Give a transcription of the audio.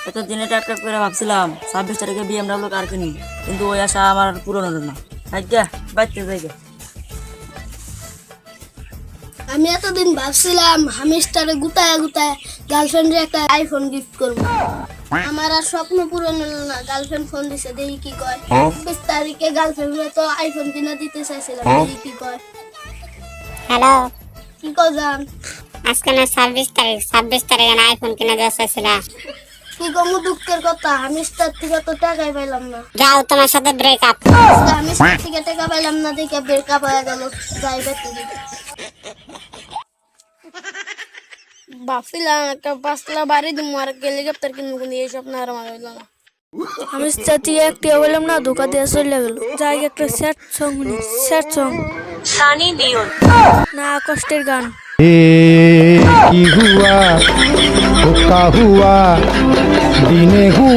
এত দিনে টাটকা করে ভাবছিলাম 26 তারিখে BMW কার কিনি, কিন্তু ওই আশা আমার পূরণ হলো না। আজ্ঞা বাচ্চা জায়গা। আমি এতদিন ভাবছিলাম হামিস্টারে গুতায় গুতায় গার্লফ্রেন্ডে একটা আইফোন গিফট করব। আমার আর স্বপ্ন পূরণ হলো না। গার্লফ্রেন্ড ফোন দিছে, দেখি কি কয়। 20 তারিখে গার্লফ্রেন্ড তো আইফোন কিনা দিতে চাইছিলাম, দেখি কি কয়। হ্যালো, কি কয় জান? আজকে না 26 তারিখ না আইফোন কিনে দেওয়া চাইছিল। কি কমু দুঃখের কথা, হামিস্টার থেকে তো টাকাই পাইলাম না। যাও, তোমার সাথে ব্রেকআপ। হামিস্টার থেকে টাকা পাইলাম না দেখে ব্রেকআপ হয়ে গেল। যাই বেতে ভাবছিলাম একটা 5 লাখ বাড়ি দিব আর হেলিকপ্টার কিনবো, কিন্তু এই স্বপ্ন আর আমার হইল না। আমি থেকে একটি বললাম না, ধোকা দিয়ে চলে গেল। যাই একটা স্যাড সং শুনি, স্যাড সং সানি লিওন। না কষ্টের গান। की हुआ तो का हुआ दिने हुआ